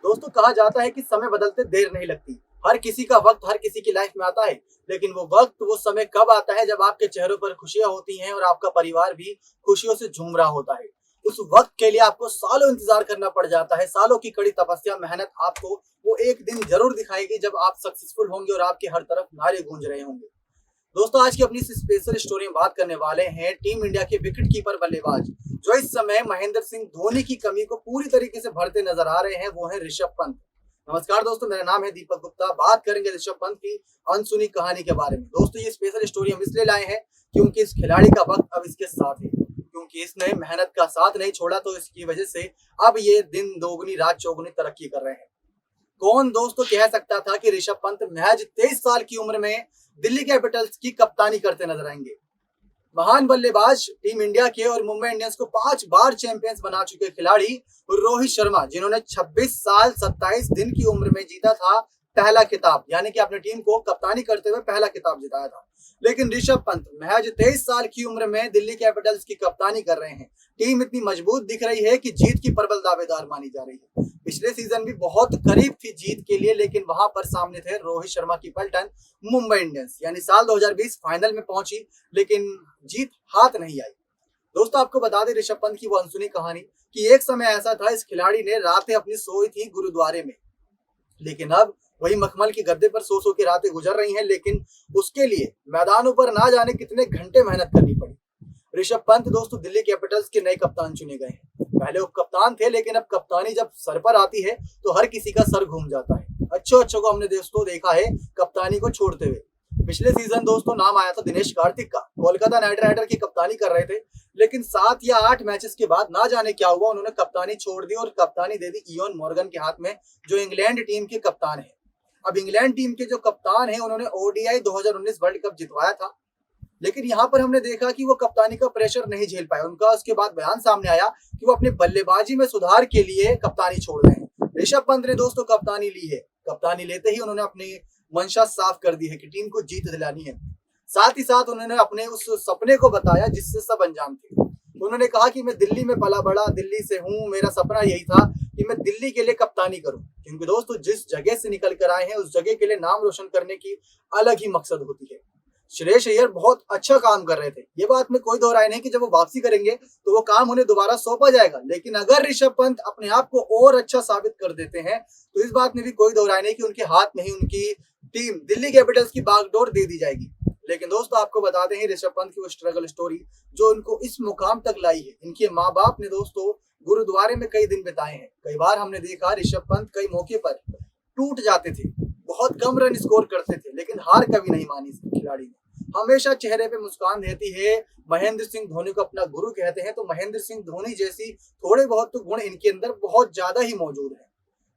दोस्तों कहा जाता है कि समय बदलते देर नहीं लगती। हर किसी का वक्त हर किसी की लाइफ में आता है, लेकिन वो वक्त वो समय कब आता है जब आपके चेहरों पर खुशियां होती हैं और आपका परिवार भी खुशियों से झूम रहा होता है। उस वक्त के लिए आपको सालों इंतजार करना पड़ जाता है। सालों की कड़ी तपस्या मेहनत आपको वो एक दिन जरूर दिखाएगी जब आप सक्सेसफुल होंगे और आपके हर तरफ नारे गूंज रहे होंगे। दोस्तों आज की अपनी इस स्पेशल स्टोरी में बात करने वाले हैं टीम इंडिया के विकेट कीपर बल्लेबाज जो इस समय महेंद्र सिंह धोनी की कमी को पूरी तरीके से भरते नजर आ रहे हैं, वो है ऋषभ पंत। नमस्कार दोस्तों, मेरा नाम है दीपक गुप्ता। बात करेंगे ऋषभ पंत की अनसुनी कहानी के बारे में। दोस्तों ये स्पेशल स्टोरी हम इसलिए लाए हैं क्योंकि इस खिलाड़ी का वक्त अब इसके साथ है, क्योंकि इसने मेहनत का साथ नहीं छोड़ा, तो इसकी वजह से अब ये दिन दोगुनी रात चौगुनी तरक्की कर रहे हैं। कौन दोस्तों कह सकता था कि ऋषभ पंत महज 23 साल की उम्र में दिल्ली कैपिटल्स की कप्तानी करते नजर आएंगे। महान बल्लेबाज टीम इंडिया के और मुंबई इंडियंस को 5 बार चैंपियंस बना चुके खिलाड़ी रोहित शर्मा, जिन्होंने 26 साल 27 दिन की उम्र में जीता था पहला खिताब, यानी कि अपनी टीम को कप्तानी करते हुए पहला खिताब जिताया था। लेकिन ऋषभ पंत महज 23 साल की उम्र में दिल्ली कैपिटल्स की कप्तानी कर रहे हैं। टीम इतनी मजबूत दिख रही है कि जीत की प्रबल दावेदार मानी जा रही है। पिछले सीजन भी बहुत करीब थी जीत के लिए, लेकिन वहां पर सामने थे रोहित शर्मा की पलटन मुंबई इंडियंस, यानी साल 2020 फाइनल में पहुंची लेकिन जीत हाथ नहीं आई। दोस्तों आपको बता दें ऋषभ पंत की वो अनसुनी कहानी कि एक समय ऐसा था इस खिलाड़ी ने रातें अपनी सोई थी गुरुद्वारे में, लेकिन अब वही मखमल के गद्दे पर सो के रातें गुजर रही हैं। लेकिन उसके लिए मैदानों पर ना जाने कितने घंटे मेहनत करनी पड़ी। ऋषभ पंत दोस्तों दिल्ली कैपिटल्स के नए कप्तान चुने गए हैं। पहले उप कप्तान थे, लेकिन अब कप्तानी जब सर पर आती है तो हर किसी का सर घूम जाता है। अच्छों को हमने दोस्तों देखा है कप्तानी को छोड़ते हुए। पिछले सीजन दोस्तों नाम आया था दिनेश कार्तिक का, कोलकाता नाइट राइडर की कप्तानी कर रहे थे, लेकिन 7 या 8 मैचेस के बाद ना जाने क्या हुआ, उन्होंने कप्तानी छोड़ दी और कप्तानी दे दी इयोन मॉर्गन के हाथ में, जो इंग्लैंड टीम के कप्तान है। अब इंग्लैंड टीम के जो कप्तान है उन्होंने ओडीआई 2019 वर्ल्ड कप जितवाया था, लेकिन यहाँ पर हमने देखा कि वो कप्तानी का प्रेशर नहीं झेल पाए। उनका उसके बाद बयान सामने आया कि वो अपनी बल्लेबाजी में सुधार के लिए कप्तानी छोड़ रहे हैं। ऋषभ पंत ने दोस्तों कप्तानी ली है। कप्तानी लेते ही उन्होंने अपनी मंशा साफ कर दी है कि टीम को जीत दिलानी है। साथ ही साथ उन्होंने अपने उस सपने को बताया जिससे सब अनजान थे। उन्होंने कहा कि मैं दिल्ली में पला बड़ा, दिल्ली से हूँ, मेरा सपना यही था कि मैं दिल्ली के लिए कप्तानी करूं, क्योंकि दोस्तों जिस जगह से निकल कर आए हैं उस जगह के लिए नाम रोशन करने की अलग ही मकसद होती है। श्रेयस अय्यर बहुत अच्छा काम कर रहे थे, ये बात में कोई दो राय नहीं कि जब वो वापसी करेंगे तो वो काम उन्हें दोबारा सौंपा जाएगा, लेकिन अगर ऋषभ पंत अपने आप को और अच्छा साबित कर देते हैं तो इस बात में भी कोई दो राय नहीं कि उनके हाथ में ही उनकी टीम दिल्ली कैपिटल्स की बागडोर दे दी जाएगी। लेकिन दोस्तों आपको बताते हैं ऋषभ पंत की वो स्ट्रगल स्टोरी जो उनको इस मुकाम तक लाई है। इनके माँ बाप ने दोस्तों गुरुद्वारे में कई दिन बिताए हैं। कई बार हमने देखा ऋषभ पंत कई मौके पर टूट जाते थे, बहुत कम रन स्कोर करते थे, लेकिन हार कभी नहीं मानी इस खिलाड़ी ने। हमेशा चेहरे पे मुस्कान रहती है। महेंद्र सिंह धोनी को अपना गुरु कहते हैं, तो महेंद्र सिंह धोनी जैसी थोड़े बहुत तो गुण इनके अंदर बहुत ज्यादा ही मौजूद है,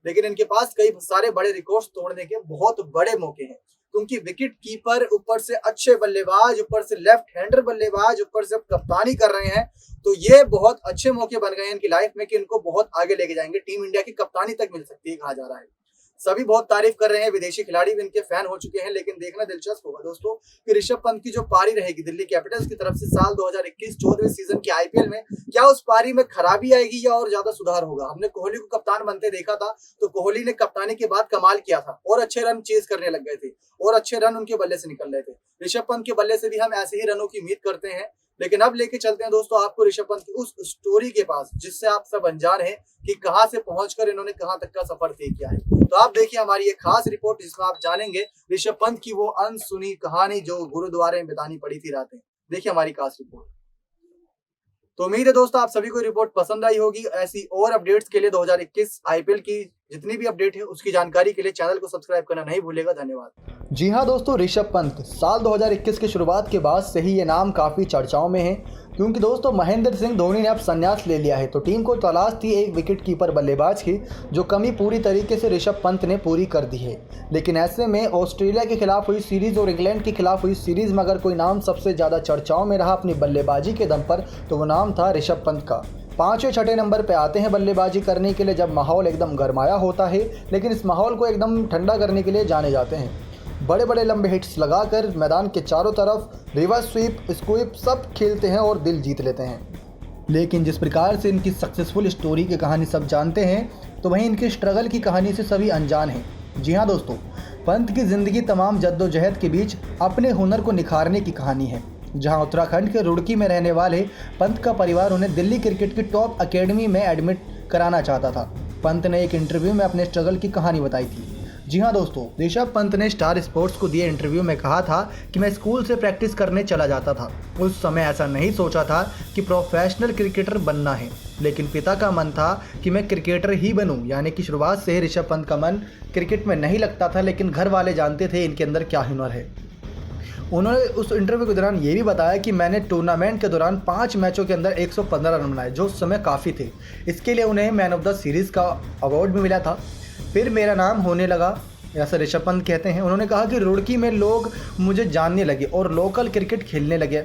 लेकिन इनके पास कई सारे बड़े रिकॉर्ड्स तोड़ने के बहुत बड़े मौके हैं, क्योंकि विकेट कीपर, ऊपर से अच्छे बल्लेबाज, ऊपर से लेफ्ट हैंडर बल्लेबाज, ऊपर से कप्तानी कर रहे हैं, तो ये बहुत अच्छे मौके बन गए हैं इनकी लाइफ में कि इनको बहुत आगे लेके जाएंगे। टीम इंडिया की कप्तानी तक मिल सकती है कहा जा रहा है। सभी बहुत तारीफ कर रहे हैं, विदेशी खिलाड़ी भी इनके फैन हो चुके हैं, लेकिन देखना दिलचस्प होगा दोस्तों कि ऋषभ पंत की जो पारी रहेगी दिल्ली कैपिटल्स की तरफ से साल 2021-14वें सीजन के आईपीएल में, क्या उस पारी में खराबी आएगी या और ज्यादा सुधार होगा। हमने कोहली को कप्तान बनते देखा था, तो कोहली ने कप्तानी के बाद कमाल किया था और अच्छे रन चेज करने लग गए थे और अच्छे रन उनके बल्ले से निकल रहे थे। ऋषभ पंत के बल्ले से भी हम ऐसे ही रनों की उम्मीद करते हैं, लेकिन अब लेके चलते हैं दोस्तों आपको ऋषभ पंत की उस स्टोरी के पास जिससे आप सब अनजान हैं कि कहां से पहुंचकर इन्होंने कहां तक का सफर तय किया है। तो आप देखिए हमारी ये खास रिपोर्ट जिसमें आप जानेंगे ऋषभ पंत की वो अनसुनी कहानी जो गुरुद्वारे में बितानी पड़ी थी रातें। देखिए हमारी खास रिपोर्ट। तो उम्मीद है दोस्तों आप सभी को रिपोर्ट पसंद आई होगी। ऐसी और अपडेट्स के लिए 2021 आईपीएल की जितनी भी अपडेट है उसकी जानकारी के लिए चैनल को सब्सक्राइब करना नहीं भूलेगा। धन्यवाद। जी हाँ दोस्तों, ऋषभ पंत साल 2021 की शुरुआत के बाद से ही ये नाम काफ़ी चर्चाओं में है, क्योंकि दोस्तों महेंद्र सिंह धोनी ने अब संन्यास ले लिया है, तो टीम को तलाश थी एक विकेट कीपर बल्लेबाज की, जो कमी पूरी तरीके से ऋषभ पंत ने पूरी कर दी है। लेकिन ऐसे में ऑस्ट्रेलिया के खिलाफ हुई सीरीज़ और इंग्लैंड के खिलाफ हुई सीरीज़ में अगर कोई नाम सबसे ज़्यादा चर्चाओं में रहा अपनी बल्लेबाजी के दम पर, तो वो नाम था ऋषभ पंत का। 5वें 6ठे नंबर पे आते हैं बल्लेबाजी करने के लिए जब माहौल एकदम गरमाया होता है, लेकिन इस माहौल को एकदम ठंडा करने के लिए जाने जाते हैं। बड़े बड़े लंबे हिट्स लगाकर मैदान के चारों तरफ रिवर्स स्वीप, स्कूप सब खेलते हैं और दिल जीत लेते हैं। लेकिन जिस प्रकार से इनकी सक्सेसफुल स्टोरी की कहानी सब जानते हैं, तो वहीं इनके स्ट्रगल की कहानी से सभी अनजान हैं। जी हाँ दोस्तों, पंत की ज़िंदगी तमाम जद्दोजहद के बीच अपने हुनर को निखारने की कहानी है। जहां उत्तराखंड के रुड़की में रहने वाले पंत का परिवार उन्हें दिल्ली क्रिकेट की टॉप अकेडमी में एडमिट कराना चाहता था। पंत ने एक इंटरव्यू में अपने स्ट्रगल की कहानी बताई थी। जी हाँ दोस्तों, ऋषभ पंत ने स्टार स्पोर्ट्स को दिए इंटरव्यू में कहा था कि मैं स्कूल से प्रैक्टिस करने चला जाता था। उस समय ऐसा नहीं सोचा था कि प्रोफेशनल क्रिकेटर बनना है, लेकिन पिता का मन था कि मैं क्रिकेटर ही बनूं। यानी कि शुरुआत से ऋषभ पंत का मन क्रिकेट में नहीं लगता था, लेकिन घर वाले जानते थे इनके अंदर क्या हुनर है। उन्होंने उस इंटरव्यू के दौरान ये भी बताया कि मैंने टूर्नामेंट के दौरान 5 मैचों के अंदर 115 रन बनाए, जो उस समय काफ़ी थे। इसके लिए उन्हें मैन ऑफ द सीरीज़ का अवार्ड भी मिला था। फिर मेरा नाम होने लगा, ऐसा ऋषभ पंत कहते हैं। उन्होंने कहा कि रुड़की में लोग मुझे जानने लगे और लोकल क्रिकेट खेलने लगे।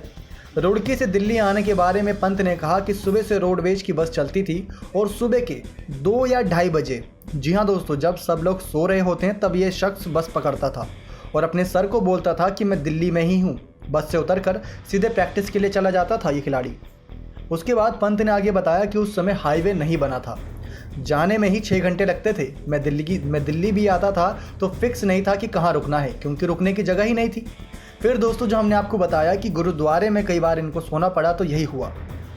रुड़की से दिल्ली आने के बारे में पंत ने कहा कि सुबह से रोडवेज की बस चलती थी और सुबह के 2 या 2:30 बजे, जी हाँ दोस्तों, जब सब लोग सो रहे होते हैं, तब ये शख्स बस पकड़ता था और अपने सर को बोलता था कि मैं दिल्ली में ही हूँ। बस से उतरकर सीधे प्रैक्टिस के लिए चला जाता था ये खिलाड़ी। उसके बाद पंत ने आगे बताया कि उस समय हाईवे नहीं बना था, जाने में ही 6 घंटे लगते थे। मैं दिल्ली भी आता था तो फिक्स नहीं था कि कहाँ रुकना है, क्योंकि रुकने की जगह ही नहीं थी। फिर दोस्तों, जो हमने आपको बताया कि गुरुद्वारे में कई बार इनको सोना पड़ा, तो यही हुआ।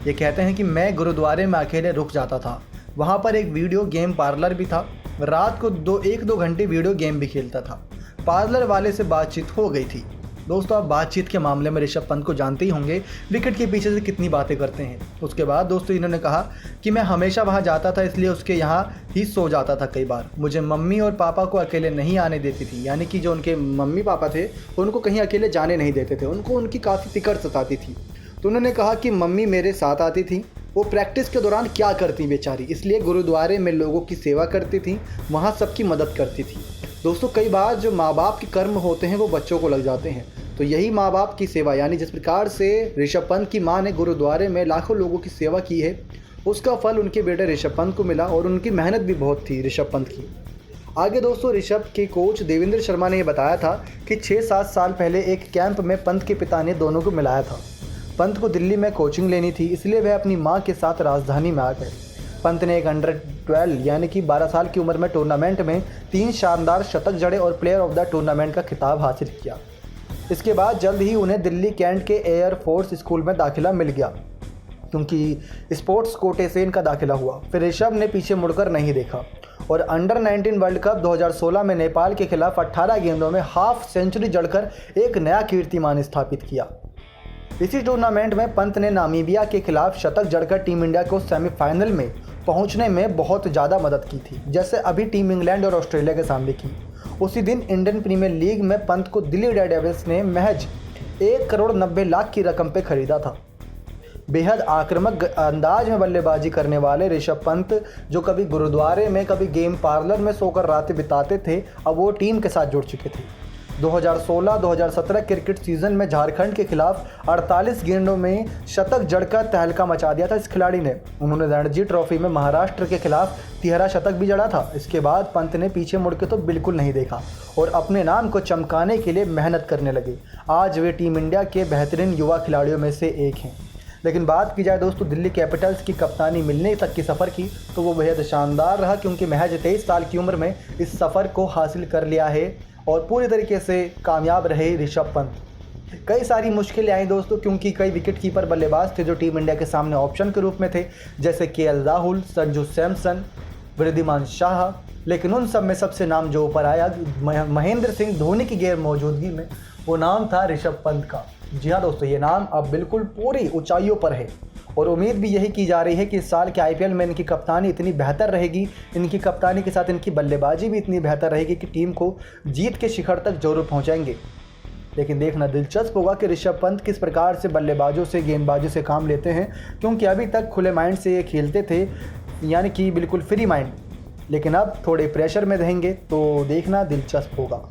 ये कहते हैं कि मैं गुरुद्वारे में अकेले रुक जाता था। वहाँ पर एक वीडियो गेम पार्लर भी था। रात को 1-2 घंटे वीडियो गेम भी खेलता था। पार्लर वाले से बातचीत हो गई थी। दोस्तों, आप बातचीत के मामले में ऋषभ पंत को जानते ही होंगे, विकेट के पीछे से कितनी बातें करते हैं। उसके बाद दोस्तों, इन्होंने कहा कि मैं हमेशा वहां जाता था, इसलिए उसके यहाँ ही सो जाता था। कई बार मुझे मम्मी और पापा को अकेले नहीं आने देती थी, यानी कि जो उनके मम्मी पापा थे उनको कहीं अकेले जाने नहीं देते थे। उनको उनकी काफ़ी फिक्र सताती थी। तो उन्होंने कहा कि मम्मी मेरे साथ आती थी, वो प्रैक्टिस के दौरान क्या करती बेचारी, इसलिए गुरुद्वारे में लोगों की सेवा करती थी, वहाँ सबकी मदद करती थी। दोस्तों, कई बार जो माँ बाप के कर्म होते हैं वो बच्चों को लग जाते हैं। तो यही माँ बाप की सेवा, यानी जिस प्रकार से ऋषभ पंत की माँ ने गुरुद्वारे में लाखों लोगों की सेवा की है, उसका फल उनके बेटे ऋषभ पंत को मिला। और उनकी मेहनत भी बहुत थी ऋषभ पंत की। आगे दोस्तों, ऋषभ के कोच देवेंद्र शर्मा ने बताया था कि 6-7 साल पहले एक कैंप में पंत के पिता ने दोनों को मिलाया था। पंत को दिल्ली में कोचिंग लेनी थी, इसलिए वह अपनी माँ के साथ राजधानी में आ गए। पंत ने एक अंडर-12 यानी कि 12 साल की उम्र में टूर्नामेंट में 3 शानदार शतक जड़े और प्लेयर ऑफ द टूर्नामेंट का खिताब हासिल किया। इसके बाद जल्द ही उन्हें दिल्ली कैंट के एयर फोर्स स्कूल में दाखिला मिल गया, क्योंकि स्पोर्ट्स कोटे से इनका दाखिला हुआ। फिर ऋषभ ने पीछे मुड़कर नहीं देखा और अंडर 19 वर्ल्ड कप 2016 में नेपाल के खिलाफ 18 गेंदों में हाफ सेंचुरी जड़कर एक नया कीर्तिमान स्थापित किया। इसी टूर्नामेंट में पंत ने नामीबिया के खिलाफ शतक जड़कर टीम इंडिया को सेमीफाइनल में पहुंचने में बहुत ज़्यादा मदद की थी, जैसे अभी टीम इंग्लैंड और ऑस्ट्रेलिया के सामने की। उसी दिन इंडियन प्रीमियर लीग में पंत को दिल्ली डेयरडेविल्स ने महज 1 करोड़ 90 लाख की रकम पे खरीदा था। बेहद आक्रामक अंदाज में बल्लेबाजी करने वाले ऋषभ पंत, जो कभी गुरुद्वारे में कभी गेम पार्लर में सोकर रातें बिताते थे, अब वो टीम के साथ जुड़ चुके थे। 2016-2017 क्रिकेट सीजन में झारखंड के खिलाफ 48 गेंदों में शतक जड़कर तहलका मचा दिया था इस खिलाड़ी ने। उन्होंने रणजी ट्रॉफी में महाराष्ट्र के खिलाफ 13 शतक भी जड़ा था। इसके बाद पंत ने पीछे मुड़ के तो बिल्कुल नहीं देखा और अपने नाम को चमकाने के लिए मेहनत करने लगे। आज वे टीम इंडिया के बेहतरीन युवा खिलाड़ियों में से एक हैं। लेकिन बात की जाए दोस्तों दिल्ली कैपिटल्स की कप्तानी मिलने तक की सफ़र की, तो वो बेहद शानदार रहा, क्योंकि महज 23 साल की उम्र में इस सफ़र को हासिल कर लिया है और पूरी तरीके से कामयाब रहे ऋषभ पंत। कई सारी मुश्किलें आई दोस्तों, क्योंकि कई विकेट कीपर बल्लेबाज थे जो टीम इंडिया के सामने ऑप्शन के रूप में थे, जैसे केएल राहुल, संजू सैमसन, वृद्धिमान शाह। लेकिन उन सब में सबसे नाम जो ऊपर आया महेंद्र सिंह धोनी की गैर मौजूदगी में, वो नाम था ऋषभ पंत का। जी हाँ दोस्तों, ये नाम अब बिल्कुल पूरी ऊंचाइयों पर है और उम्मीद भी यही की जा रही है कि इस साल के आईपीएल में इनकी कप्तानी इतनी बेहतर रहेगी, इनकी कप्तानी के साथ इनकी बल्लेबाजी भी इतनी बेहतर रहेगी कि टीम को जीत के शिखर तक जरूर पहुंचाएंगे। लेकिन देखना दिलचस्प होगा कि ऋषभ पंत किस प्रकार से बल्लेबाजों से गेंदबाजों से काम लेते हैं, क्योंकि अभी तक खुले माइंड से ये खेलते थे, यानी कि बिल्कुल फ्री माइंड, लेकिन अब थोड़े प्रेशर में रहेंगे, तो देखना दिलचस्प होगा।